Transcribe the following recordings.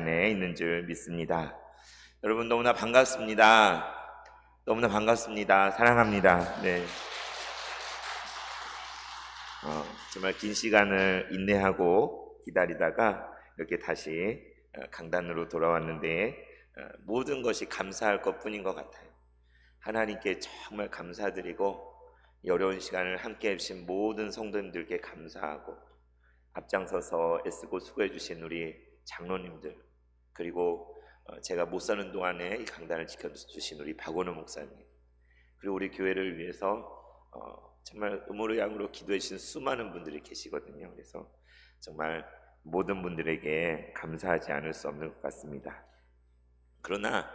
안에 있는 줄 믿습니다. 여러분 너무나 반갑습니다. 너무나 반갑습니다. 사랑합니다. 네. 정말 긴 시간을 인내하고 기다리다가 이렇게 다시 강단으로 돌아왔는데 모든 것이 감사할 것뿐인 것 같아요. 하나님께 정말 감사드리고 이 어려운 시간을 함께 해주신 모든 성도님들께 감사하고 앞장서서 애쓰고 수고해 주신 우리 장로님들, 그리고 제가 못 사는 동안에 이 강단을 지켜주신 우리 박원우 목사님, 그리고 우리 교회를 위해서 정말 음으로 양으로 기도해 주신 수많은 분들이 계시거든요. 그래서 정말 모든 분들에게 감사하지 않을 수 없는 것 같습니다. 그러나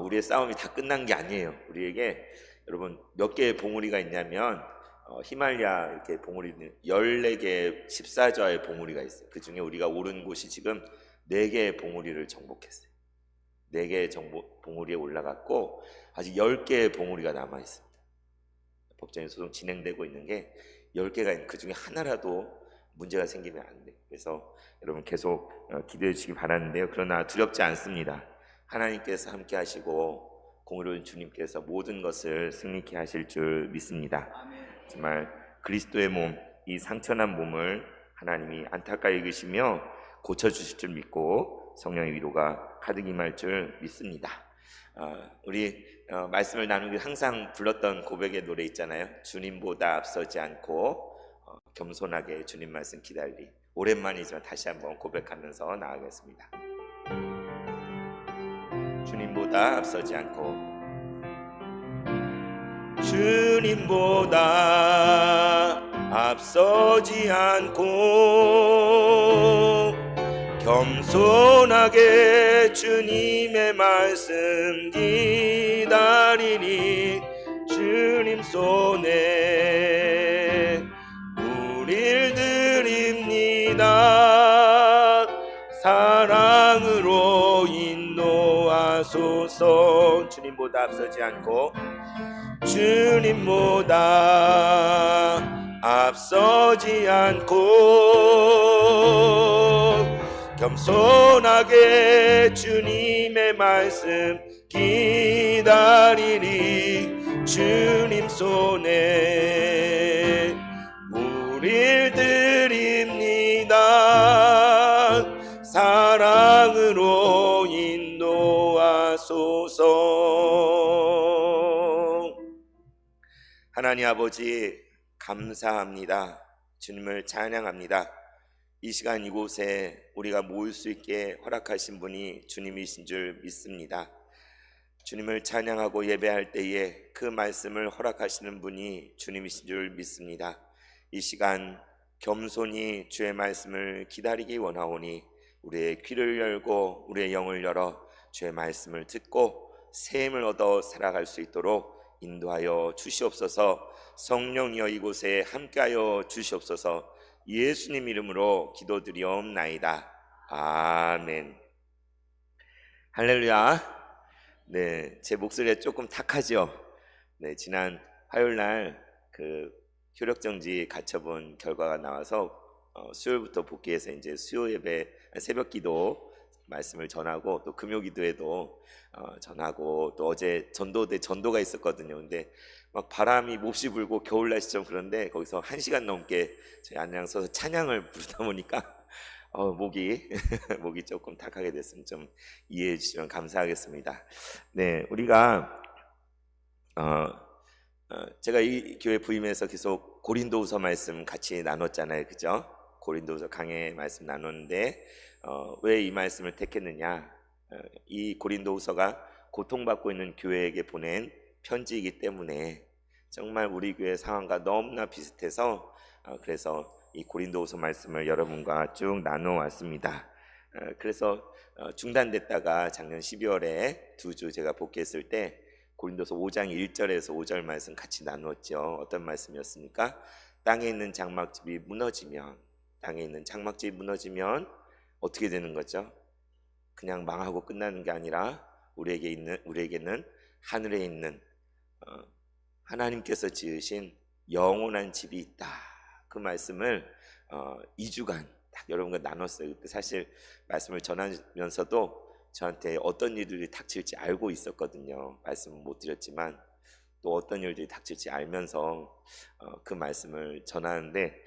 우리의 싸움이 다 끝난 게 아니에요. 우리에게 여러분 몇 개의 봉우리가 있냐면 히말리아 이렇게 봉우리는 14개 14저의 봉우리가 있어요. 그 중에 우리가 오른 곳이 지금 4개의 봉우리를 정복했어요. 4개의 봉우리에 올라갔고 아직 10개의 봉우리가 남아있습니다. 법정의 소송 진행되고 있는 게 10개가 있는, 그 중에 하나라도 문제가 생기면 안 돼요. 그래서 여러분 계속 기도해 주시기 바라는데요. 그러나 두렵지 않습니다. 하나님께서 함께 하시고 공의로운 주님께서 모든 것을 승리케 하실 줄 믿습니다. 정말 그리스도의 몸, 이 상처난 몸을 하나님이 안타까이 여기시며 고쳐주실 줄 믿고 성령의 위로가 가득 임할 줄 믿습니다. 우리 말씀을 나누기 항상 불렀던 고백의 노래 있잖아요. 주님보다 앞서지 않고 겸손하게 주님 말씀 기다리리. 오랜만이지만 다시 한번 고백하면서 나아가겠습니다. 주님보다 앞서지 않고, 주님보다 앞서지 않고 겸손하게 주님의 말씀 기다리니 주님 손에 우릴 드립니다. 사랑으로 인도하소서. 주님보다 앞서지 않고, 주님보다 앞서지 않고 겸손하게 주님의 말씀 기다리니 주님 손에 우릴 드립니다. 사랑으로 인도하소서. 하나님 아버지 감사합니다. 주님을 찬양합니다. 이 시간 이곳에 우리가 모일 수 있게 허락하신 분이 주님이신 줄 믿습니다. 주님을 찬양하고 예배할 때에 그 말씀을 허락하시는 분이 주님이신 줄 믿습니다. 이 시간 겸손히 주의 말씀을 기다리기 원하오니 우리의 귀를 열고 우리의 영을 열어 주의 말씀을 듣고 샘을 얻어 살아갈 수 있도록 인도하여 주시옵소서. 성령이여 이곳에 함께하여 주시옵소서. 예수님 이름으로 기도드리옵나이다. 아멘. 할렐루야. 네, 제 목소리가 조금 탁하죠. 네, 지난 화요일날 그 효력정지 가처분 결과가 나와서 수요일부터 복귀해서 이제 수요 예배 새벽기도 말씀을 전하고 또 금요기도에도 전하고 또 어제 전도가 있었거든요. 근데 막 바람이 몹시 불고 겨울 날씨처럼 그런데 거기서 1시간 넘게 저희 안양 서서 찬양을 부르다 보니까 목이 조금 탁하게 됐으면 좀 이해해 주시면 감사하겠습니다. 네, 우리가 제가 이 교회 부임해서 계속 고린도후서 말씀 같이 나눴잖아요, 그죠? 고린도후서 강해 말씀 나눴는데 왜 이 말씀을 택했느냐? 이 고린도후서가 고통받고 있는 교회에게 보낸 편지이기 때문에 정말 우리 교회 상황과 너무나 비슷해서 그래서 이 고린도후서 말씀을 여러분과 쭉 나눠왔습니다. 그래서 중단됐다가 작년 12월에 2주 제가 복귀했을 때 고린도서 5장 1절에서 5절 말씀 같이 나누었죠. 어떤 말씀이었습니까? 땅에 있는 장막집이 무너지면 어떻게 되는 거죠? 그냥 망하고 끝나는 게 아니라 우리에게는 하늘에 있는 하나님께서 지으신 영원한 집이 있다. 그 말씀을 2주간 딱 여러분과 나눴어요. 그때 사실 말씀을 전하면서도 저한테 어떤 일들이 닥칠지 알고 있었거든요. 말씀은 못 드렸지만 또 어떤 일들이 닥칠지 알면서 그 말씀을 전하는데,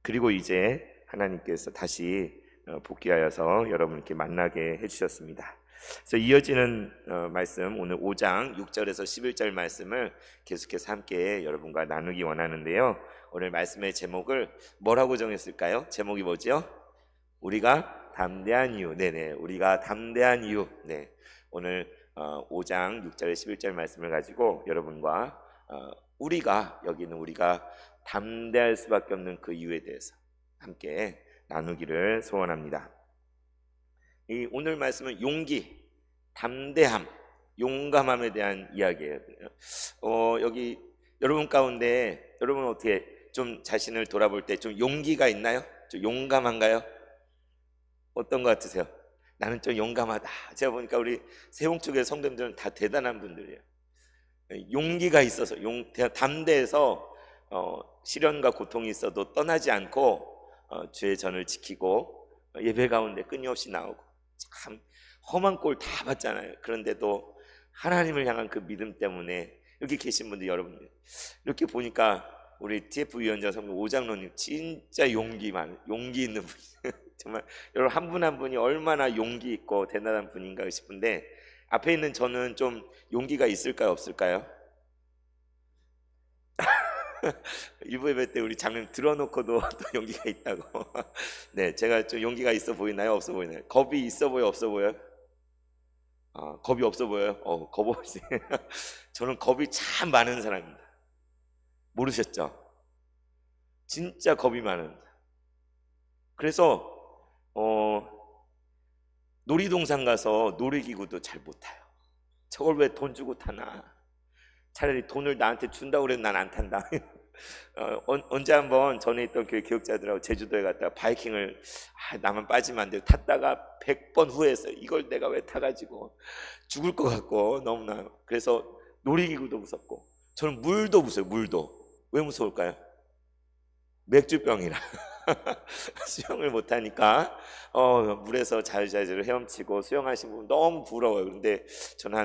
그리고 이제 하나님께서 다시 복귀하여서 여러분께 만나게 해주셨습니다. 그래서 이어지는 말씀, 오늘 5장 6절에서 11절 말씀을 계속해서 함께 여러분과 나누기 원하는데요. 오늘 말씀의 제목을 뭐라고 정했을까요? 제목이 뭐죠? 우리가 담대한 이유. 네네, 우리가 담대한 이유. 네, 오늘 5장 6절 11절 말씀을 가지고 여러분과 우리가, 여기는 우리가 담대할 수밖에 없는 그 이유에 대해서 함께 나누기를 소원합니다. 이 오늘 말씀은 용기, 담대함, 용감함에 대한 이야기예요. 여기 여러분 가운데 여러분 어떻게 좀 자신을 돌아볼 때 좀 용기가 있나요? 좀 용감한가요? 어떤 것 같으세요? 나는 좀 용감하다. 제가 보니까 우리 세홍 쪽의 성도님들은 다 대단한 분들이에요. 용기가 있어서 담대해서 시련과 고통이 있어도 떠나지 않고 주의 전을 지키고 예배 가운데 끊임없이 나오고, 참 험한 꼴 다 봤잖아요. 그런데도 하나님을 향한 그 믿음 때문에 여기 계신 분들, 여러분 이렇게 보니까 우리 TF 위원장 성도 오장로님 진짜 용기 있는 분. 정말 여러분 한 분 한 분이 얼마나 용기 있고 대단한 분인가 싶은데, 앞에 있는 저는 좀 용기가 있을까요, 없을까요? 일부 예배 때 우리 장님 들어놓고도 또 용기가 있다고. 네, 제가 좀 용기가 있어 보이나요, 없어 보이나요? 겁이 있어 보여, 없어 보여요? 겁이 없어 보여요? 겁 없이. 저는 겁이 참 많은 사람입니다. 모르셨죠? 진짜 겁이 많은. 그래서 놀이동산 가서 놀이기구도 잘 못 타요. 저걸 왜 돈 주고 타나? 차라리 돈을 나한테 준다고 그래도 난 안 탄다. 언제 한번 전에 있던 교회 기억자들하고 제주도에 갔다가 바이킹을 나만 빠지면 안 돼요 탔다가 100번 후회했어요. 이걸 내가 왜 타가지고 죽을 것 같고 너무나. 그래서 놀이기구도 무섭고, 저는 물도 무서워요. 물도. 왜 무서울까요? 맥주병이라. 수영을 못하니까 물에서 자유자재로 헤엄치고 수영하신 분 너무 부러워요. 근데 저는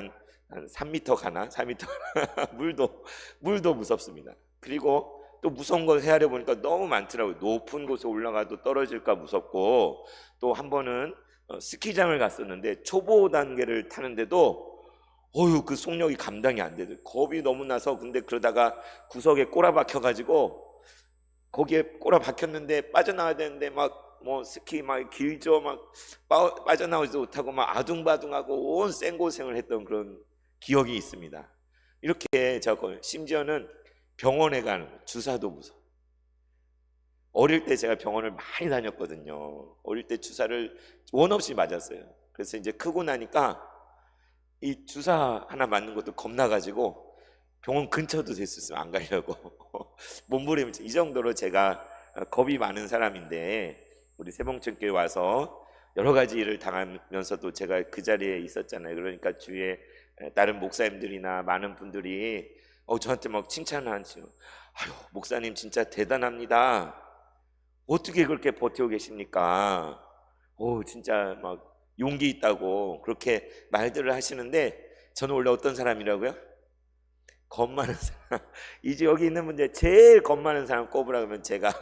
한 3m 가나? 4m 가나? 물도 무섭습니다. 그리고 또 무서운 걸 헤아려 보니까 너무 많더라고요. 높은 곳에 올라가도 떨어질까 무섭고, 또 한 번은 스키장을 갔었는데 초보 단계를 타는데도 그 속력이 감당이 안 되더라고요. 겁이 너무 나서. 근데 그러다가 구석에 꼬라박혀 가지고, 거기에 꼬라박혔는데 빠져나와야 되는데 스키 길죠. 빠져나오지도 못하고 아둥바둥하고 온 생고생을 했던 그런 기억이 있습니다. 이렇게 제가 심지어는 병원에 가는 주사도 무서워. 어릴 때 제가 병원을 많이 다녔거든요. 어릴 때 주사를 원 없이 맞았어요. 그래서 이제 크고 나니까 이 주사 하나 맞는 것도 겁나가지고 병원 근처도 됐었어요. 안 가려고. 몸부림치. 이 정도로 제가 겁이 많은 사람인데, 우리 세봉천교회 와서 여러 가지 일을 당하면서도 제가 그 자리에 있었잖아요. 그러니까 주위에 다른 목사님들이나 많은 분들이 저한테 막 칭찬을 하시죠. 아유, 목사님 진짜 대단합니다. 어떻게 그렇게 버티고 계십니까? 진짜 막 용기 있다고 그렇게 말들을 하시는데, 저는 원래 어떤 사람이라고요? 겁 많은 사람. 이제 여기 있는 분들 제일 겁 많은 사람 꼽으라 그러면 제가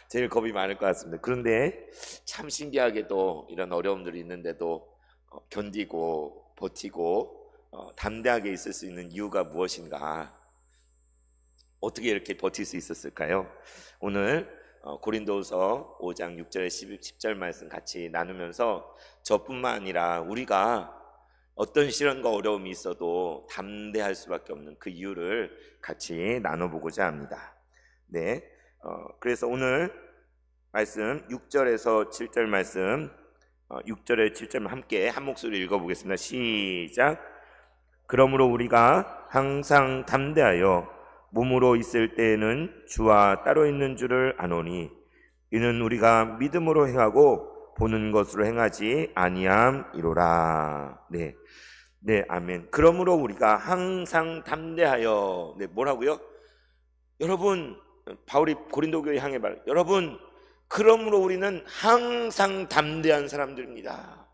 제일 겁이 많을 것 같습니다. 그런데 참 신기하게도 이런 어려움들이 있는데도 견디고 버티고 담대하게 있을 수 있는 이유가 무엇인가? 어떻게 이렇게 버틸 수 있었을까요? 오늘 고린도후서 5장 6절 10절 말씀 같이 나누면서 저뿐만 아니라 우리가 어떤 시련과 어려움이 있어도 담대할 수밖에 없는 그 이유를 같이 나눠보고자 합니다. 네, 그래서 오늘 말씀 6절에서 7절 말씀, 6절에 7절 함께 한 목소리 읽어보겠습니다. 시작. 그러므로 우리가 항상 담대하여 몸으로 있을 때에는 주와 따로 있는 줄을 아노니, 이는 우리가 믿음으로 행하고 보는 것으로 행하지 아니함이로라. 네, 아멘. 그러므로 우리가 항상 담대하여. 네, 뭐라고요? 여러분, 바울이 고린도 교회 향해 말. 여러분, 그러므로 우리는 항상 담대한 사람들입니다.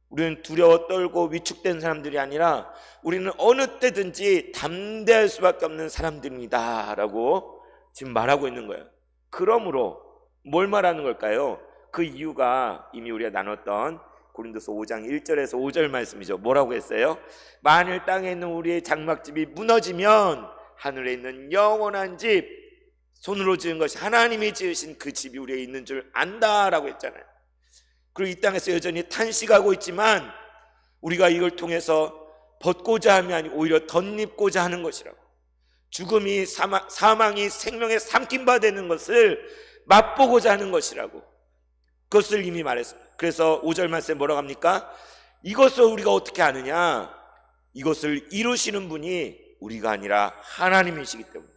우리는 두려워 떨고 위축된 사람들이 아니라 우리는 어느 때든지 담대할 수밖에 없는 사람들입니다 라고 지금 말하고 있는 거예요. 그러므로 뭘 말하는 걸까요? 그 이유가 이미 우리가 나눴던 고린도서 5장 1절에서 5절 말씀이죠. 뭐라고 했어요? 만일 땅에 있는 우리의 장막집이 무너지면 하늘에 있는 영원한 집, 손으로 지은 것이 하나님이 지으신 그 집이 우리에 있는 줄 안다라고 했잖아요. 그리고 이 땅에서 여전히 탄식하고 있지만 우리가 이걸 통해서 벗고자 함이 아니고 오히려 덧입고자 하는 것이라고. 죽음이 사망이 생명에 삼킨 바 되는 것을 맛보고자 하는 것이라고. 그것을 이미 말했습니다. 그래서 5절 말씀에 뭐라고 합니까? 이것을 우리가 어떻게 아느냐? 이것을 이루시는 분이 우리가 아니라 하나님이시기 때문에,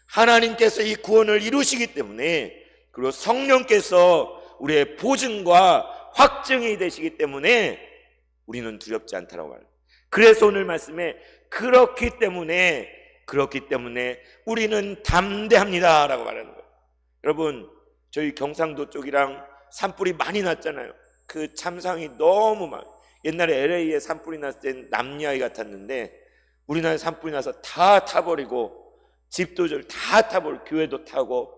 하나님께서 이 구원을 이루시기 때문에, 그리고 성령께서 우리의 보증과 확증이 되시기 때문에 우리는 두렵지 않다라고 말합니다. 그래서 오늘 말씀에 그렇기 때문에 우리는 담대합니다 라고 말하는 거예요. 여러분, 저희 경상도 쪽이랑 산불이 많이 났잖아요. 그 참상이 너무 많아요. 옛날에 LA에 산불이 났을 땐 남녀아이 같았는데 우리나라에 산불이 나서 다 타버리고 집도 다 타버리고 교회도 타고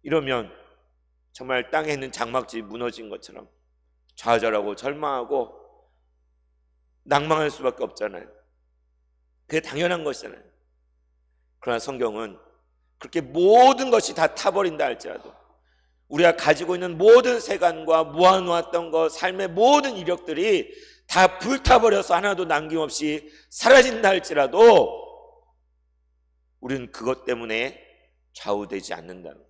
이러면 정말 땅에 있는 장막집이 무너진 것처럼 좌절하고 절망하고 낭망할 수밖에 없잖아요. 그게 당연한 것이잖아요. 그러나 성경은 그렇게 모든 것이 다 타버린다 할지라도, 우리가 가지고 있는 모든 세간과 모아놓았던 것, 삶의 모든 이력들이 다 불타버려서 하나도 남김없이 사라진다 할지라도 우리는 그것 때문에 좌우되지 않는다는 거예요.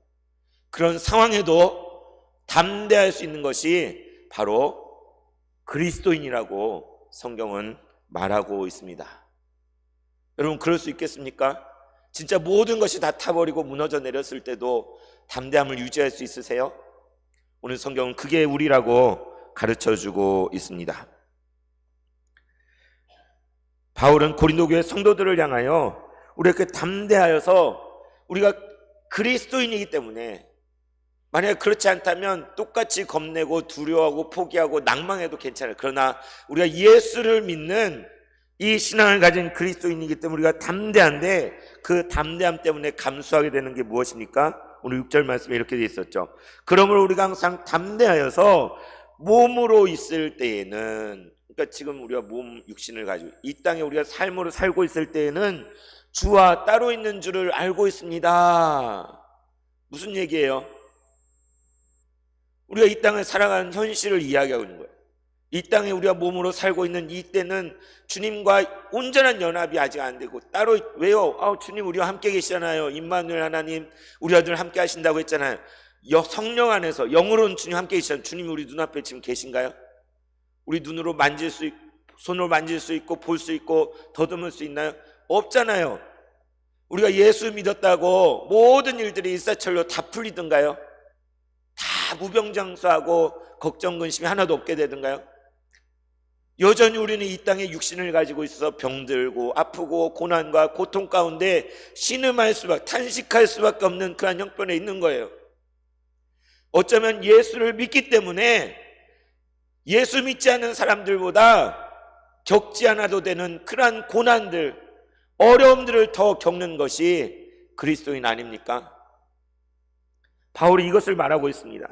그런 상황에도 담대할 수 있는 것이 바로 그리스도인이라고 성경은 말하고 있습니다. 여러분, 그럴 수 있겠습니까? 진짜 모든 것이 다 타버리고 무너져 내렸을 때도 담대함을 유지할 수 있으세요? 오늘 성경은 그게 우리라고 가르쳐주고 있습니다. 바울은 고린도 교회 성도들을 향하여 우리가 담대하여서, 우리가 그리스도인이기 때문에 만약에 그렇지 않다면 똑같이 겁내고 두려워하고 포기하고 낭망해도 괜찮아요. 그러나 우리가 예수를 믿는 이 신앙을 가진 그리스도인이기 때문에 우리가 담대한데, 그 담대함 때문에 감수하게 되는 게 무엇입니까? 오늘 6절 말씀에 이렇게 되어 있었죠. 그러므로 우리가 항상 담대하여서 몸으로 있을 때에는, 그러니까 지금 우리가 몸 육신을 가지고 이 땅에 우리가 삶으로 살고 있을 때에는 주와 따로 있는 줄을 알고 있습니다. 무슨 얘기예요? 우리가 이 땅을 살아가는 현실을 이야기하고 있는 거예요. 이 땅에 우리가 몸으로 살고 있는 이 때는 주님과 온전한 연합이 아직 안 되고, 따로 왜요? 주님 우리와 함께 계시잖아요. 임마누엘 하나님 우리와 늘 함께 하신다고 했잖아요. 성령 안에서 영으로는 주님 함께 계시잖아요. 주님 우리 눈앞에 지금 계신가요? 우리 눈으로 만질 수 있고, 손으로 만질 수 있고, 볼 수 있고, 더듬을 수 있나요? 없잖아요. 우리가 예수 믿었다고 모든 일들이 일사천리로 다 풀리던가요? 다 무병장수하고 걱정 근심이 하나도 없게 되던가요? 여전히 우리는 이 땅에 육신을 가지고 있어서 병들고 아프고 고난과 고통 가운데 신음할 수밖에, 탄식할 수밖에 없는 그런 형편에 있는 거예요. 어쩌면 예수를 믿기 때문에 예수 믿지 않는 사람들보다 겪지 않아도 되는 그러한 고난들, 어려움들을 더 겪는 것이 그리스도인 아닙니까? 바울이 이것을 말하고 있습니다.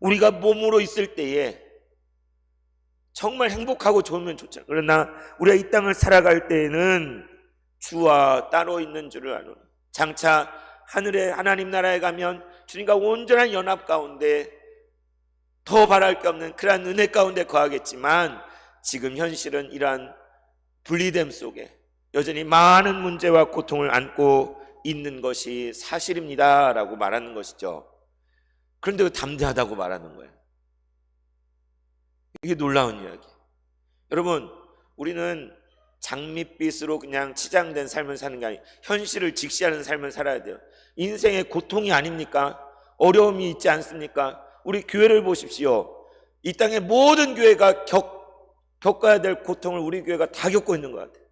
우리가 몸으로 있을 때에 정말 행복하고 좋으면 좋잖아요. 그러나 우리가 이 땅을 살아갈 때에는 주와 따로 있는 줄을 아노니, 장차 하늘에 하나님 나라에 가면 주님과 온전한 연합 가운데 더 바랄 게 없는 그러한 은혜 가운데 거하겠지만, 지금 현실은 이러한 분리됨 속에 여전히 많은 문제와 고통을 안고 있는 것이 사실입니다 라고 말하는 것이죠. 그런데 왜 담대하다고 말하는 거예요? 이게 놀라운 이야기. 여러분, 우리는 장밋빛으로 그냥 치장된 삶을 사는 게 아니에요. 현실을 직시하는 삶을 살아야 돼요. 인생의 고통이 아닙니까? 어려움이 있지 않습니까? 우리 교회를 보십시오. 이 땅의 모든 교회가 겪어야 될 고통을 우리 교회가 다 겪고 있는 것 같아요.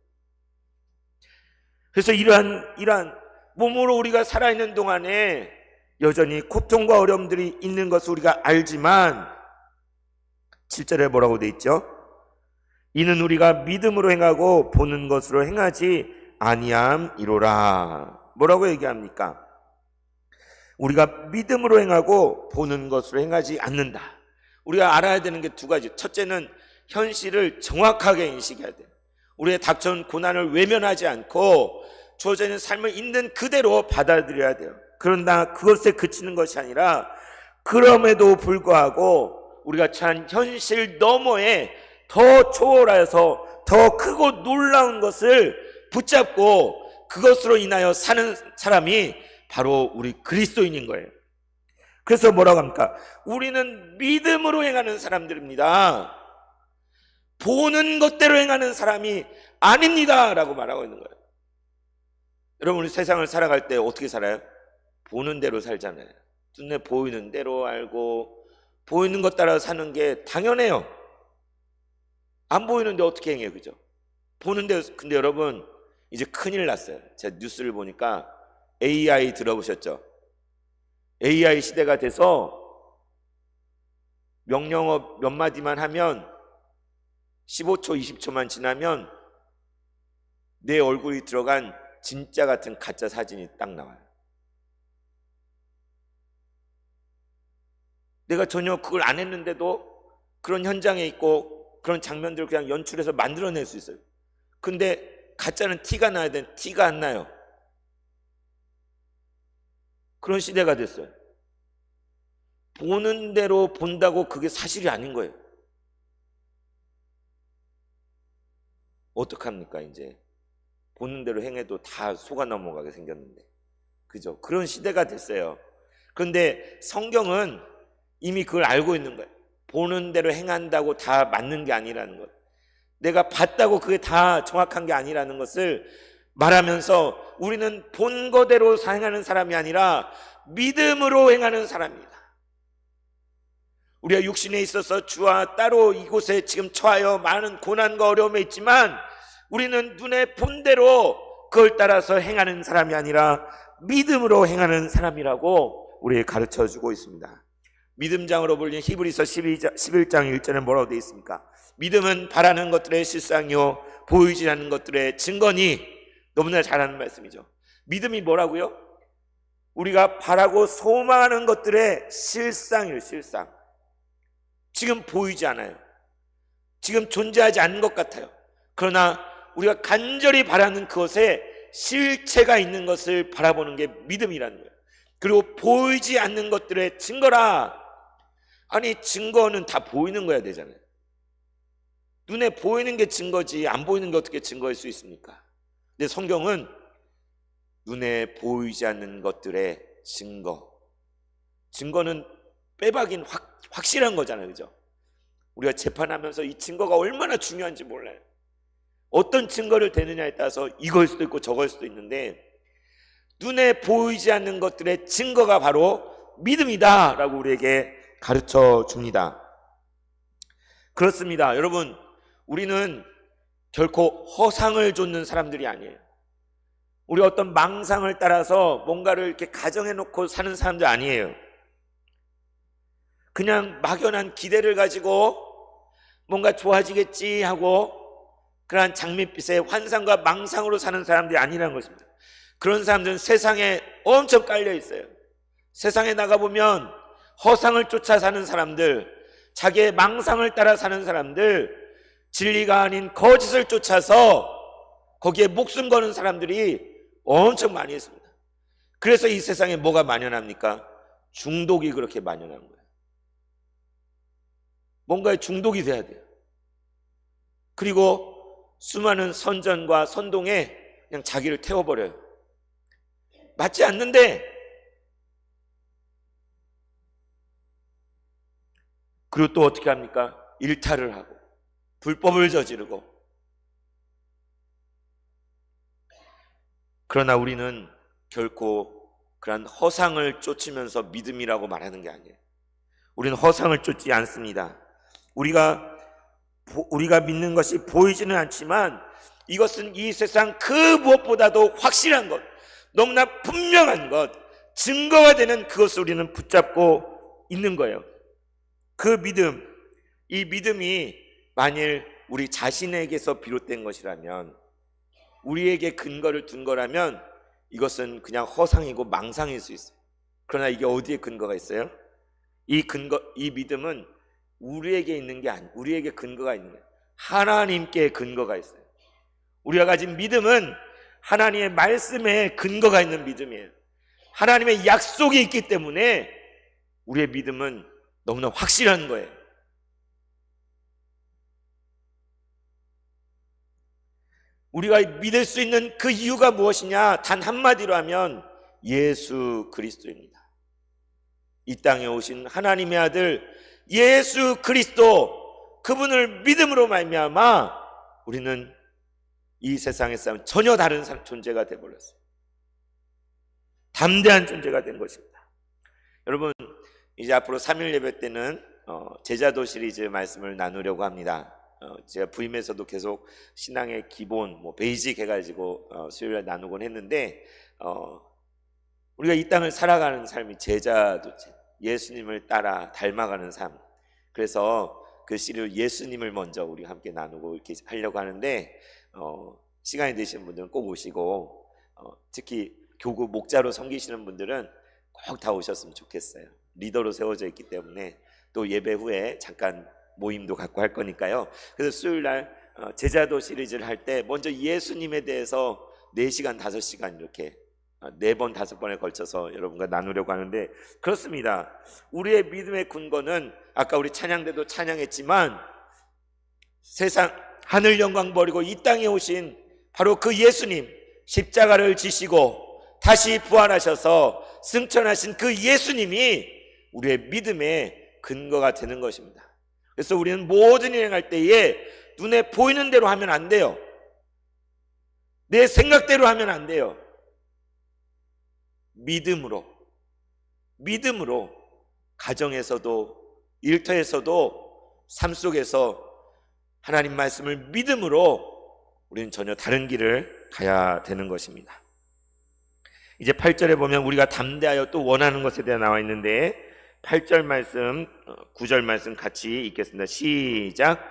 그래서 이러한 몸으로 우리가 살아있는 동안에 여전히 고통과 어려움들이 있는 것을 우리가 알지만 7절에 뭐라고 돼 있죠? 이는 우리가 믿음으로 행하고 보는 것으로 행하지 아니함이로라. 뭐라고 얘기합니까? 우리가 믿음으로 행하고 보는 것으로 행하지 않는다. 우리가 알아야 되는 게 두 가지. 첫째는 현실을 정확하게 인식해야 돼. 우리의 닥쳐온 고난을 외면하지 않고 주어져 있는 삶을 있는 그대로 받아들여야 돼요. 그러나 그것에 그치는 것이 아니라 그럼에도 불구하고 우리가 처한 현실 너머에 더 초월하여서 더 크고 놀라운 것을 붙잡고 그것으로 인하여 사는 사람이 바로 우리 그리스도인인 거예요. 그래서 뭐라고 합니까? 우리는 믿음으로 행하는 사람들입니다. 보는 것대로 행하는 사람이 아닙니다 라고 말하고 있는 거예요. 여러분, 우리 세상을 살아갈 때 어떻게 살아요? 보는 대로 살잖아요. 눈에 보이는 대로 알고 보이는 것 따라 사는 게 당연해요. 안 보이는데 어떻게 행해요, 그죠? 보는데. 근데 여러분, 이제 큰일 났어요. 제가 뉴스를 보니까 AI 들어보셨죠? AI 시대가 돼서 명령어 몇 마디만 하면 15초, 20초만 지나면 내 얼굴이 들어간 진짜 같은 가짜 사진이 딱 나와요. 내가 전혀 그걸 안 했는데도 그런 현장에 있고 그런 장면들을 그냥 연출해서 만들어낼 수 있어요. 근데 가짜는 티가 나야 되는, 티가 안 나요. 그런 시대가 됐어요. 보는 대로 본다고 그게 사실이 아닌 거예요. 어떡합니까? 이제 보는 대로 행해도 다 속아 넘어가게 생겼는데, 그죠? 그런 시대가 됐어요. 그런데 성경은 이미 그걸 알고 있는 거예요. 보는 대로 행한다고 다 맞는 게 아니라는 것, 내가 봤다고 그게 다 정확한 게 아니라는 것을 말하면서 우리는 본 거대로 행하는 사람이 아니라 믿음으로 행하는 사람입니다. 우리가 육신에 있어서 주와 따로 이곳에 지금 처하여 많은 고난과 어려움에 있지만 우리는 눈에 본 대로 그걸 따라서 행하는 사람이 아니라 믿음으로 행하는 사람이라고 우리에게 가르쳐주고 있습니다. 믿음장으로 불린 히브리서 11장 1절에 뭐라고 되어 있습니까? 믿음은 바라는 것들의 실상이요 보이지 않는 것들의 증거니. 너무나 잘 아는 말씀이죠. 믿음이 뭐라고요? 우리가 바라고 소망하는 것들의 실상이에요. 실상. 지금 보이지 않아요. 지금 존재하지 않는 것 같아요. 그러나 우리가 간절히 바라는 그것에 실체가 있는 것을 바라보는 게 믿음이라는 거예요. 그리고 보이지 않는 것들의 증거라. 아니, 증거는 다 보이는 거야 되잖아요. 눈에 보이는 게 증거지 안 보이는 게 어떻게 증거일 수 있습니까? 근데 성경은 눈에 보이지 않는 것들의 증거, 증거는 빼박인 확실한 거잖아요, 그죠? 우리가 재판하면서 이 증거가 얼마나 중요한지 몰라요. 어떤 증거를 대느냐에 따라서 이걸 수도 있고 저걸 수도 있는데, 눈에 보이지 않는 것들의 증거가 바로 믿음이다 라고 우리에게 가르쳐 줍니다. 그렇습니다. 여러분, 우리는 결코 허상을 좇는 사람들이 아니에요. 우리 어떤 망상을 따라서 뭔가를 이렇게 가정해 놓고 사는 사람들 아니에요. 그냥 막연한 기대를 가지고 뭔가 좋아지겠지 하고 그러한 장밋빛의 환상과 망상으로 사는 사람들이 아니라는 것입니다. 그런 사람들은 세상에 엄청 깔려 있어요. 세상에 나가보면 허상을 쫓아 사는 사람들, 자기의 망상을 따라 사는 사람들, 진리가 아닌 거짓을 쫓아서 거기에 목숨 거는 사람들이 엄청 많이 있습니다. 그래서 이 세상에 뭐가 만연합니까? 중독이 그렇게 만연한 거예요. 뭔가에 중독이 돼야 돼요. 그리고 수많은 선전과 선동에 그냥 자기를 태워버려요. 맞지 않는데, 그리고 또 어떻게 합니까? 일탈을 하고 불법을 저지르고. 그러나 우리는 결코 그런 허상을 쫓으면서 믿음이라고 말하는 게 아니에요. 우리는 허상을 쫓지 않습니다. 우리가 믿는 것이 보이지는 않지만 이것은 이 세상 그 무엇보다도 확실한 것, 너무나 분명한 것, 증거가 되는 그것을 우리는 붙잡고 있는 거예요. 그 믿음, 이 믿음이 만일 우리 자신에게서 비롯된 것이라면, 우리에게 근거를 둔 거라면 이것은 그냥 허상이고 망상일 수 있어요. 그러나 이게 어디에 근거가 있어요? 이 믿음은 우리에게 있는 게 아니에요. 우리에게 근거가 있는 거예요. 하나님께 근거가 있어요. 우리가 가진 믿음은 하나님의 말씀에 근거가 있는 믿음이에요. 하나님의 약속이 있기 때문에 우리의 믿음은 너무나 확실한 거예요. 우리가 믿을 수 있는 그 이유가 무엇이냐? 단 한마디로 하면 예수 그리스도입니다. 이 땅에 오신 하나님의 아들 예수 그리스도, 그분을 믿음으로 말미암아 우리는 이 세상에서 전혀 다른 존재가 되어버렸어요. 담대한 존재가 된 것입니다. 여러분, 이제 앞으로 3일 예배 때는 제자도 시리즈 말씀을 나누려고 합니다. 제가 부임에서도 계속 신앙의 기본, 베이직 해가지고 수요일에 나누곤 했는데, 우리가 이 땅을 살아가는 삶이 제자도체, 예수님을 따라 닮아가는 삶. 그래서 그 시리즈 예수님을 먼저 우리 함께 나누고 이렇게 하려고 하는데, 시간이 되시는 분들은 꼭 오시고, 특히 교구 목자로 섬기시는 분들은 꼭 다 오셨으면 좋겠어요. 리더로 세워져 있기 때문에 또 예배 후에 잠깐 모임도 갖고 할 거니까요. 그래서 수요일날 제자도 시리즈를 할 때 먼저 예수님에 대해서 4시간, 5시간 이렇게 4번, 5번에 걸쳐서 여러분과 나누려고 하는데, 그렇습니다. 우리의 믿음의 근거는 아까 우리 찬양대도 찬양했지만 세상 하늘 영광 버리고 이 땅에 오신 바로 그 예수님, 십자가를 지시고 다시 부활하셔서 승천하신 그 예수님이 우리의 믿음의 근거가 되는 것입니다. 그래서 우리는 모든 일 행할 때에 눈에 보이는 대로 하면 안 돼요. 내 생각대로 하면 안 돼요. 믿음으로 가정에서도 일터에서도 삶 속에서 하나님 말씀을 믿음으로 우리는 전혀 다른 길을 가야 되는 것입니다. 이제 8절에 보면 우리가 담대하여 또 원하는 것에 대해 나와 있는데, 8절 말씀, 9절 말씀 같이 읽겠습니다. 시작.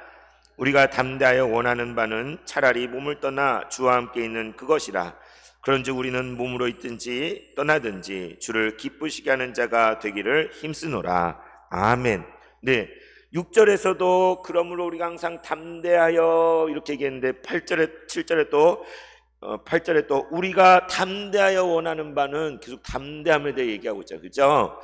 우리가 담대하여 원하는 바는 차라리 몸을 떠나 주와 함께 있는 그것이라. 그런즉 우리는 몸으로 있든지 떠나든지 주를 기쁘시게 하는 자가 되기를 힘쓰노라. 아멘. 네, 6절에서도 그러므로 우리가 항상 담대하여 이렇게 얘기했는데, 8절에 7절에 또 8절에 또 우리가 담대하여 원하는 바는 계속 담대함에 대해 얘기하고 있죠. 그렇죠?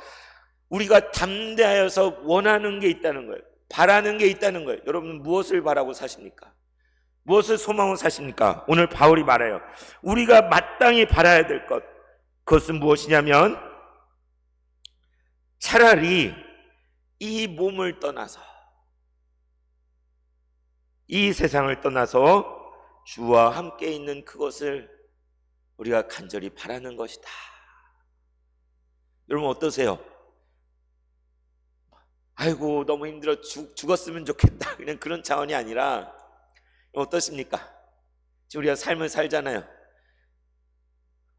우리가 담대하여서 원하는 게 있다는 거예요. 바라는 게 있다는 거예요. 여러분, 무엇을 바라고 사십니까? 무엇을 소망하고 사십니까? 오늘 바울이 말해요. 우리가 마땅히 바라야 될 것, 그것은 무엇이냐면 차라리 이 몸을 떠나서, 이 세상을 떠나서 주와 함께 있는 그것을 우리가 간절히 바라는 것이다. 여러분 어떠세요? 아이고 너무 힘들어, 죽었으면 좋겠다, 그냥 그런 차원이 아니라 어떠십니까? 지금 우리가 삶을 살잖아요.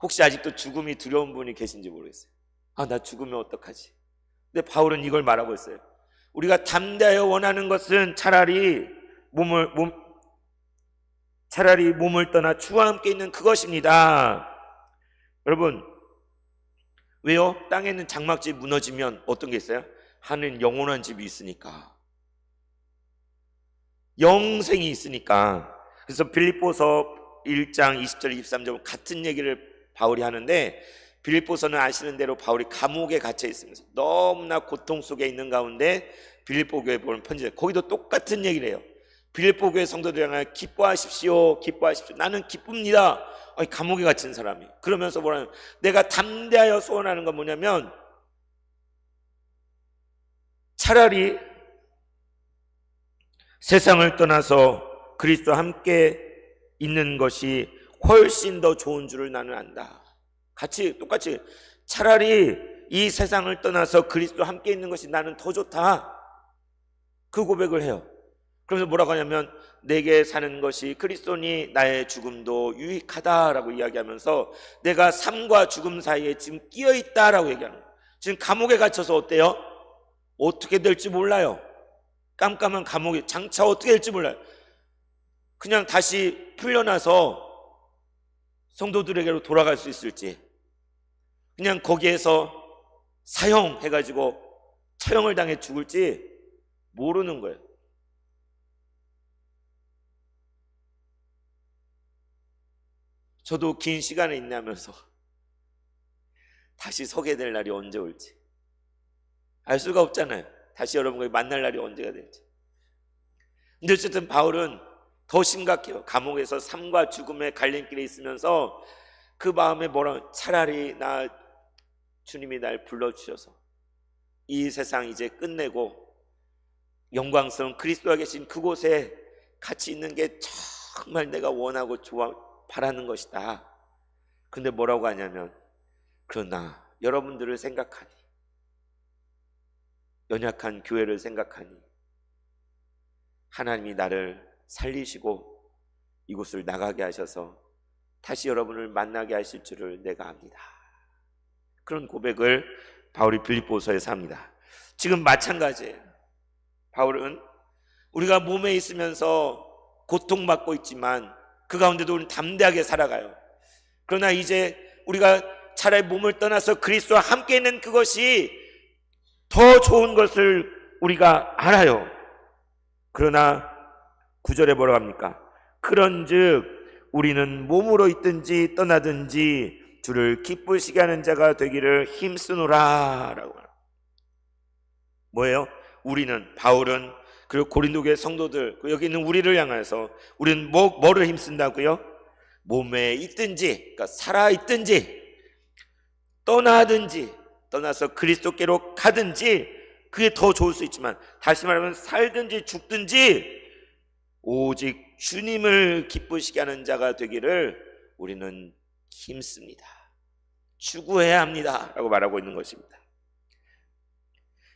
혹시 아직도 죽음이 두려운 분이 계신지 모르겠어요. 나 죽으면 어떡하지? 근데 바울은 이걸 말하고 있어요. 우리가 담대하여 원하는 것은 차라리 몸을 떠나 주와 함께 있는 그것입니다. 여러분, 왜요? 땅에 있는 장막집이 무너지면 어떤 게 있어요? 하늘은 영원한 집이 있으니까, 영생이 있으니까. 그래서 빌립보서 1장 20절 23절 같은 얘기를 바울이 하는데, 빌립보서는 아시는 대로 바울이 감옥에 갇혀 있으면서 너무나 고통 속에 있는 가운데 빌립보 교회에 보는 편지, 거기도 똑같은 얘기를 해요. 빌립보 교회 성도들이랑 기뻐하십시오, 기뻐하십시오. 나는 기쁩니다. 감옥에 갇힌 사람이. 그러면서 뭐라는, 내가 담대하여 소원하는 건 뭐냐면 차라리 세상을 떠나서 그리스도와 함께 있는 것이 훨씬 더 좋은 줄을 나는 안다. 똑같이 차라리 이 세상을 떠나서 그리스도와 함께 있는 것이 나는 더 좋다, 그 고백을 해요. 그러면서 뭐라고 하냐면 내게 사는 것이 그리스도니 나의 죽음도 유익하다라고 이야기하면서 내가 삶과 죽음 사이에 지금 끼어 있다라고 얘기하는 거예요. 지금 감옥에 갇혀서 어때요? 어떻게 될지 몰라요. 깜깜한 감옥에 장차 어떻게 될지 몰라요. 그냥 다시 풀려나서 성도들에게로 돌아갈 수 있을지, 그냥 거기에서 사형해가지고 처형을 당해 죽을지 모르는 거예요. 저도 긴 시간을 인내하면서 다시 서게 될 날이 언제 올지 알 수가 없잖아요. 다시 여러분과 만날 날이 언제가 될지. 근데 어쨌든 바울은 더 심각해요. 감옥에서 삶과 죽음의 갈림길에 있으면서 그 마음에 차라리 나 주님이 날 불러주셔서 이 세상 이제 끝내고 영광스러운 그리스도가 계신 그곳에 같이 있는 게 정말 내가 원하고 바라는 것이다. 근데 뭐라고 하냐면, 그러나 여러분들을 생각하니, 연약한 교회를 생각하니 하나님이 나를 살리시고 이곳을 나가게 하셔서 다시 여러분을 만나게 하실 줄을 내가 압니다. 그런 고백을 바울이 빌립보서에서 합니다. 지금 마찬가지예요. 바울은 우리가 몸에 있으면서 고통받고 있지만 그 가운데도 우리는 담대하게 살아가요. 그러나 이제 우리가 차라리 몸을 떠나서 그리스도와 함께 있는 그것이 더 좋은 것을 우리가 알아요. 그러나 9절에 뭐라고 합니까? 그런즉 우리는 몸으로 있든지 떠나든지 주를 기쁘시게 하는 자가 되기를 힘쓰노라 라고 합니다. 뭐예요? 우리는, 바울은, 그리고 고린도교의 성도들, 여기 있는 우리를 향해서 우리는 뭐를 힘쓴다고요? 몸에 있든지, 그러니까 살아있든지 떠나든지, 떠나서 그리스도께로 가든지, 그게 더 좋을 수 있지만 다시 말하면 살든지 죽든지 오직 주님을 기쁘시게 하는 자가 되기를 우리는 힘씁니다. 추구해야 합니다 라고 말하고 있는 것입니다.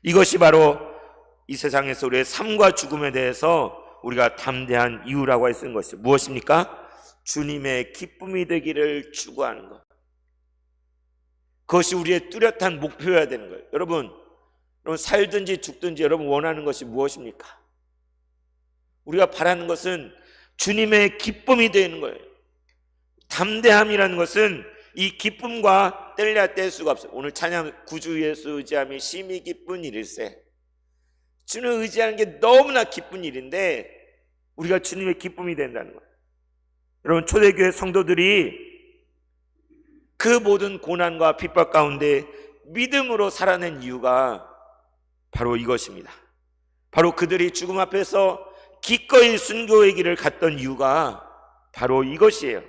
이것이 바로 이 세상에서 우리의 삶과 죽음에 대해서 우리가 담대한 이유라고 할 수 있는 것이죠. 무엇입니까? 주님의 기쁨이 되기를 추구하는 것. 그것이 우리의 뚜렷한 목표여야 되는 거예요. 여러분 살든지 죽든지 여러분 원하는 것이 무엇입니까? 우리가 바라는 것은 주님의 기쁨이 되는 거예요. 담대함이라는 것은 이 기쁨과 뗄래야 뗄 수가 없어요. 오늘 찬양, 구주 예수 의지함이 심히 기쁜 일일세. 주님을 의지하는 게 너무나 기쁜 일인데 우리가 주님의 기쁨이 된다는 거예요. 여러분 초대교회 성도들이 그 모든 고난과 핍박 가운데 믿음으로 살아낸 이유가 바로 이것입니다. 바로 그들이 죽음 앞에서 기꺼이 순교의 길을 갔던 이유가 바로 이것이에요.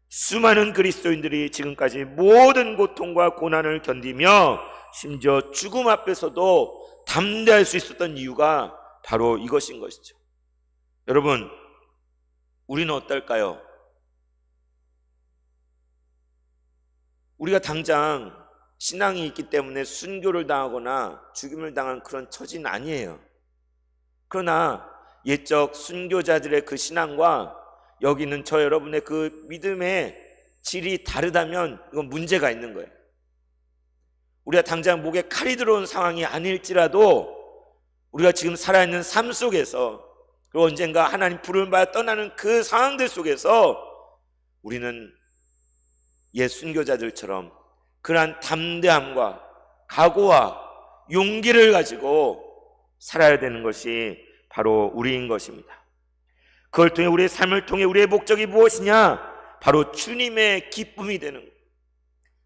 수많은 그리스도인들이 지금까지 모든 고통과 고난을 견디며 심지어 죽음 앞에서도 담대할 수 있었던 이유가 바로 이것인 것이죠. 여러분 우리는 어떨까요? 우리가 당장 신앙이 있기 때문에 순교를 당하거나 죽임을 당한 그런 처지는 아니에요. 그러나 옛적 순교자들의 그 신앙과 여기는 저 여러분의 그 믿음의 질이 다르다면 이건 문제가 있는 거예요. 우리가 당장 목에 칼이 들어온 상황이 아닐지라도 우리가 지금 살아있는 삶 속에서 그리고 언젠가 하나님 부름을 받아 떠나는 그 상황들 속에서 우리는 옛 순교자들처럼 그러한 담대함과 각오와 용기를 가지고 살아야 되는 것이 바로 우리인 것입니다. 그걸 통해 우리의 삶을 통해 우리의 목적이 무엇이냐? 바로 주님의 기쁨이 되는 것.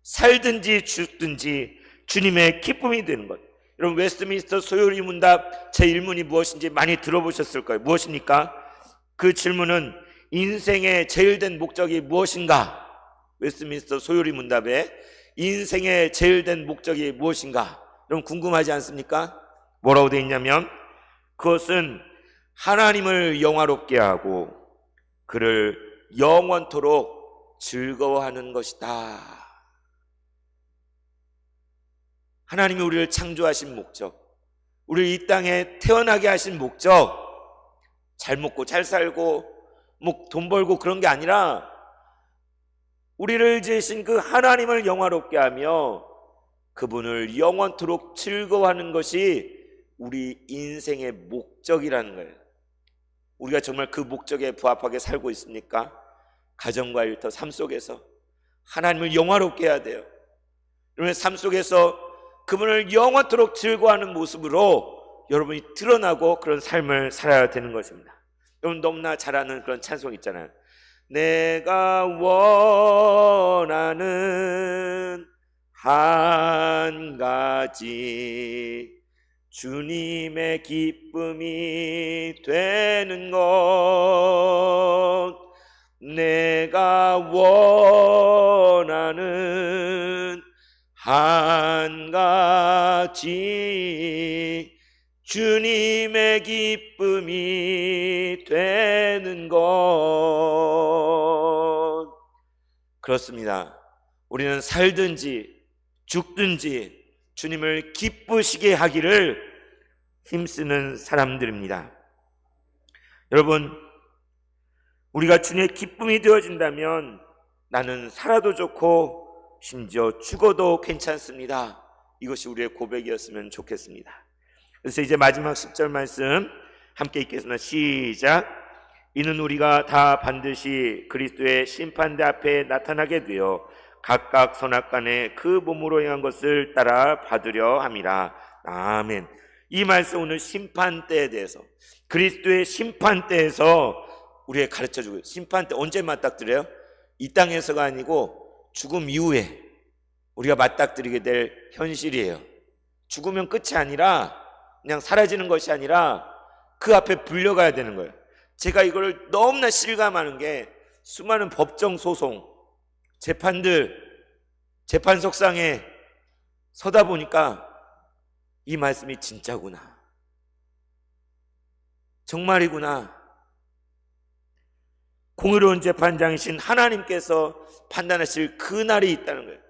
살든지 죽든지 주님의 기쁨이 되는 것. 여러분 웨스트민스터 소요리 문답 제1문이 무엇인지 많이 들어보셨을 거예요. 무엇입니까? 그 질문은 인생의 제일 된 목적이 무엇인가? 웨스트민스터 소요리 문답에 인생의 제일 된 목적이 무엇인가? 여러분 궁금하지 않습니까? 뭐라고 되어 있냐면 그것은 하나님을 영화롭게 하고 그를 영원토록 즐거워하는 것이다. 하나님이 우리를 창조하신 목적, 우리를 이 땅에 태어나게 하신 목적, 잘 먹고 잘 살고 뭐 돈 벌고 그런 게 아니라 우리를 지으신 그 하나님을 영화롭게 하며 그분을 영원토록 즐거워하는 것이 우리 인생의 목적이라는 거예요. 우리가 정말 그 목적에 부합하게 살고 있습니까? 가정과 일터, 삶 속에서 하나님을 영화롭게 해야 돼요. 여러분의 삶 속에서 그분을 영원토록 즐거워하는 모습으로 여러분이 드러나고 그런 삶을 살아야 되는 것입니다. 여러분 너무나 잘 아는 그런 찬송 있잖아요. 내가 원하는 한 가지 주님의 기쁨이 되는 것, 내가 원하는 한 가지 주님의 기쁨이 되는 것. 그렇습니다. 우리는 살든지 죽든지 주님을 기쁘시게 하기를 힘쓰는 사람들입니다. 여러분, 우리가 주님의 기쁨이 되어진다면 나는 살아도 좋고 심지어 죽어도 괜찮습니다. 이것이 우리의 고백이었으면 좋겠습니다. 그래서 이제 마지막 10절 말씀 함께 읽겠습니다. 시작. 이는 우리가 다 반드시 그리스도의 심판대 앞에 나타나게 되어 각각 선악간에 그 몸으로 행한 것을 따라 받으려 함이라. 아멘. 이 말씀 오늘 심판대에 대해서, 그리스도의 심판대에서 우리에게 가르쳐주고, 심판대 언제 맞닥뜨려요? 이 땅에서가 아니고 죽음 이후에 우리가 맞닥뜨리게 될 현실이에요. 죽으면 끝이 아니라 그냥 사라지는 것이 아니라 그 앞에 불려가야 되는 거예요. 제가 이걸 너무나 실감하는 게 수많은 법정 소송, 재판석상에 서다 보니까 이 말씀이 진짜구나, 정말이구나. 공의로운 재판장이신 하나님께서 판단하실 그날이 있다는 거예요.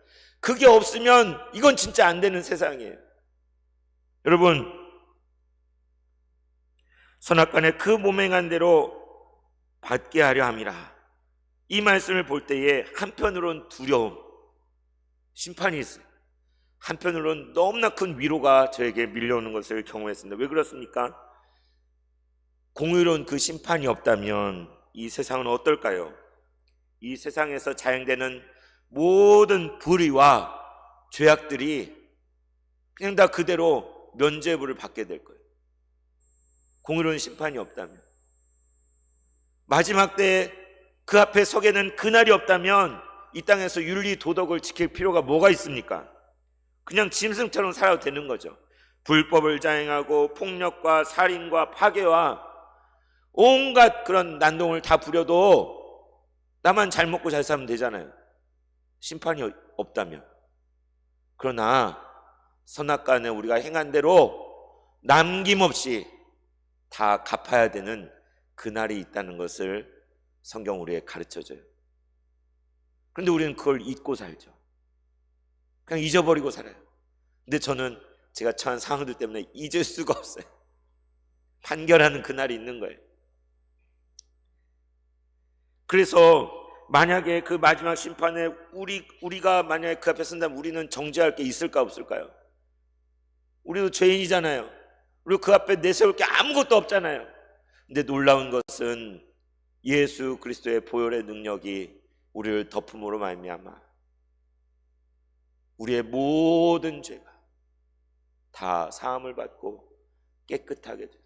그게 없으면 이건 진짜 안 되는 세상이에요. 여러분, 선악간에 그 몸행한 대로 받게 하려 함이라. 이 말씀을 볼 때에 한편으로는 두려움, 심판이 있어요. 한편으로는 너무나 큰 위로가 저에게 밀려오는 것을 경험했습니다. 왜 그렇습니까? 공의로운 그 심판이 없다면 이 세상은 어떨까요? 이 세상에서 자행되는 모든 불의와 죄악들이 그냥 다 그대로 면죄부를 받게 될 거예요. 공의로운 심판이 없다면, 마지막 때에 그 앞에 서게 된 그날이 없다면 이 땅에서 윤리 도덕을 지킬 필요가 뭐가 있습니까? 그냥 짐승처럼 살아도 되는 거죠. 불법을 자행하고 폭력과 살인과 파괴와 온갖 그런 난동을 다 부려도 나만 잘 먹고 잘 살면 되잖아요, 심판이 없다면. 그러나 선악간에 우리가 행한 대로 남김없이 다 갚아야 되는 그날이 있다는 것을 성경 우리에게 가르쳐줘요. 그런데 우리는 그걸 잊고 살죠. 그냥 잊어버리고 살아요. 근데 저는 제가 처한 상황들 때문에 잊을 수가 없어요. 판결하는 그날이 있는 거예요. 그래서 만약에 그 마지막 심판에 우리가 만약에 그 앞에 선다면 우리는 정죄할 게 있을까 없을까요? 우리도 죄인이잖아요. 그리고 그 앞에 내세울 게 아무것도 없잖아요. 근데 놀라운 것은 예수 그리스도의 보혈의 능력이 우리를 덮음으로 말미암아 우리의 모든 죄가 다 사함을 받고 깨끗하게 돼.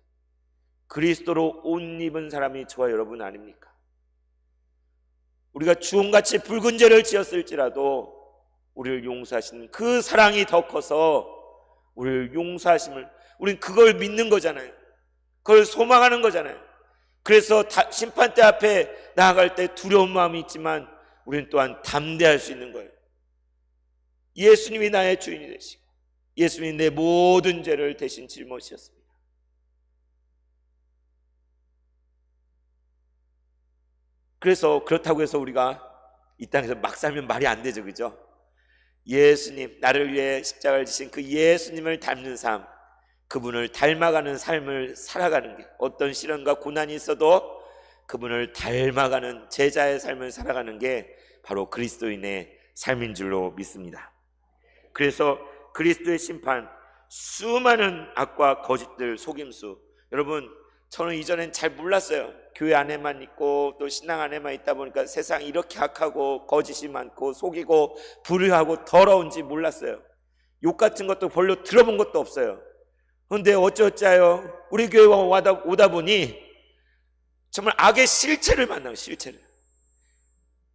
그리스도로 옷 입은 사람이 저와 여러분 아닙니까? 우리가 주홍같이 붉은 죄를 지었을지라도 우리를 용서하시는 그 사랑이 더 커서 우리를 용서하심을, 우린 그걸 믿는 거잖아요. 그걸 소망하는 거잖아요. 그래서 심판대 앞에 나아갈 때 두려운 마음이 있지만 우리는 또한 담대할 수 있는 거예요. 예수님이 나의 주인이 되시고 예수님이 내 모든 죄를 대신 짊어지셨습니다. 그래서 그렇다고 해서 우리가 이 땅에서 막 살면 말이 안 되죠, 그죠? 예수님, 나를 위해 십자가를 지신 그 예수님을 닮는 삶, 그분을 닮아가는 삶을 살아가는 게, 어떤 시련과 고난이 있어도 그분을 닮아가는 제자의 삶을 살아가는 게 바로 그리스도인의 삶인 줄로 믿습니다. 그래서 그리스도의 심판, 수많은 악과 거짓들, 속임수, 여러분 저는 이전엔 잘 몰랐어요. 교회 안에만 있고 또 신앙 안에만 있다 보니까 세상이 이렇게 악하고 거짓이 많고 속이고 불의하고 더러운지 몰랐어요. 욕 같은 것도 별로 들어본 것도 없어요. 그런데 어쩌자요, 우리 교회 오다 보니 정말 악의 실체를 만나요. 실체를,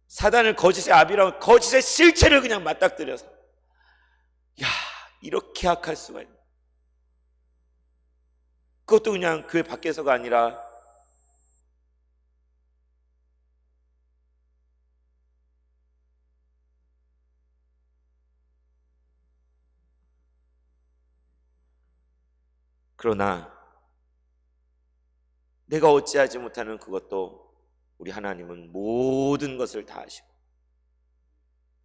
사단을 거짓의 아비라고 거짓의 실체를 그냥 맞닥뜨려서, 야, 이렇게 악할 수가 있나. 그것도 그냥 교회 밖에서가 아니라 그러나 내가 어찌하지 못하는 그것도 우리 하나님은 모든 것을 다 아시고,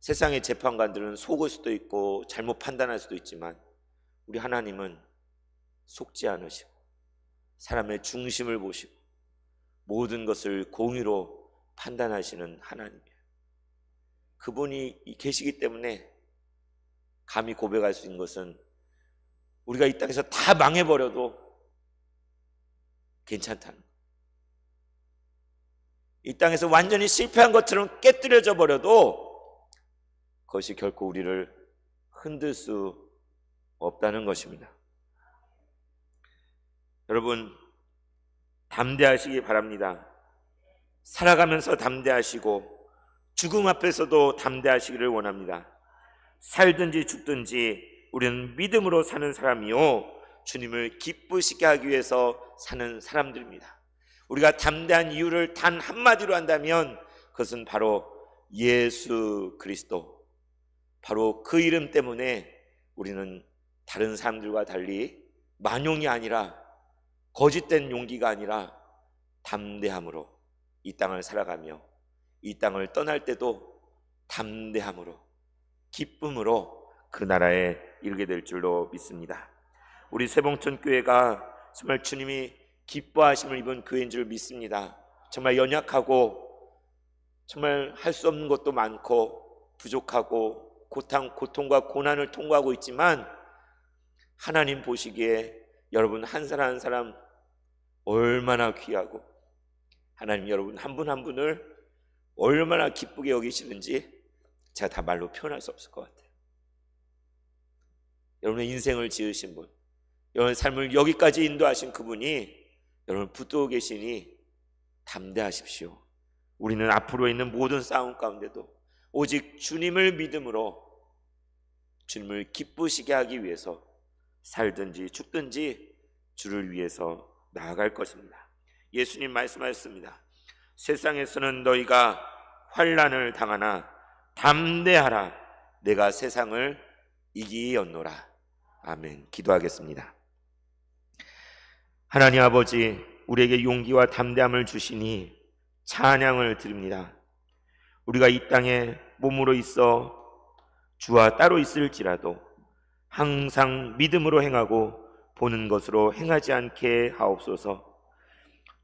세상의 재판관들은 속을 수도 있고 잘못 판단할 수도 있지만 우리 하나님은 속지 않으시고 사람의 중심을 보시고 모든 것을 공의로 판단하시는 하나님이에요. 그분이 계시기 때문에 감히 고백할 수 있는 것은, 우리가 이 땅에서 다 망해버려도 괜찮다는 거예요. 이 땅에서 완전히 실패한 것처럼 깨뜨려져 버려도 그것이 결코 우리를 흔들 수 없다는 것입니다. 여러분, 담대하시기 바랍니다. 살아가면서 담대하시고 죽음 앞에서도 담대하시기를 원합니다. 살든지 죽든지 우리는 믿음으로 사는 사람이요, 주님을 기쁘시게 하기 위해서 사는 사람들입니다. 우리가 담대한 이유를 단 한마디로 한다면 그것은 바로 예수 그리스도, 바로 그 이름 때문에 우리는 다른 사람들과 달리 만용이 아니라, 거짓된 용기가 아니라 담대함으로 이 땅을 살아가며 이 땅을 떠날 때도 담대함으로, 기쁨으로 그 나라에 이르게 될 줄로 믿습니다. 우리 세봉천교회가 정말 주님이 기뻐하심을 입은 교회인 줄 믿습니다. 정말 연약하고 정말 할 수 없는 것도 많고 부족하고 고통과 고난을 통과하고 있지만, 하나님 보시기에 여러분 한 사람 한 사람 얼마나 귀하고, 하나님 여러분 한 분 한 분을 얼마나 기쁘게 여기시는지 제가 다 말로 표현할 수 없을 것 같아요. 여러분의 인생을 지으신 분, 여러분의 삶을 여기까지 인도하신 그분이 여러분 붙들고 계시니 담대하십시오. 우리는 앞으로 있는 모든 싸움 가운데도 오직 주님을 믿음으로 주님을 기쁘시게 하기 위해서 살든지 죽든지 주를 위해서 나아갈 것입니다. 예수님 말씀하셨습니다. 세상에서는 너희가 환난을 당하나 담대하라, 내가 세상을 이기었노라. 아멘. 기도하겠습니다. 하나님 아버지, 우리에게 용기와 담대함을 주시니 찬양을 드립니다. 우리가 이 땅에 몸으로 있어 주와 따로 있을지라도 항상 믿음으로 행하고 보는 것으로 행하지 않게 하옵소서.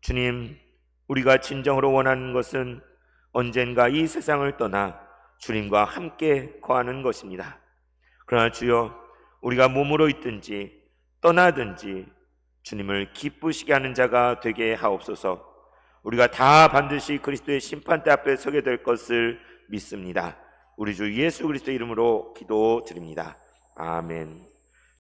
주님, 우리가 진정으로 원하는 것은 언젠가 이 세상을 떠나 주님과 함께 거하는 것입니다. 그러나 주여, 우리가 몸으로 있든지 떠나든지 주님을 기쁘시게 하는 자가 되게 하옵소서. 우리가 다 반드시 그리스도의 심판대 앞에 서게 될 것을 믿습니다. 우리 주 예수 그리스도의 이름으로 기도드립니다. 아멘.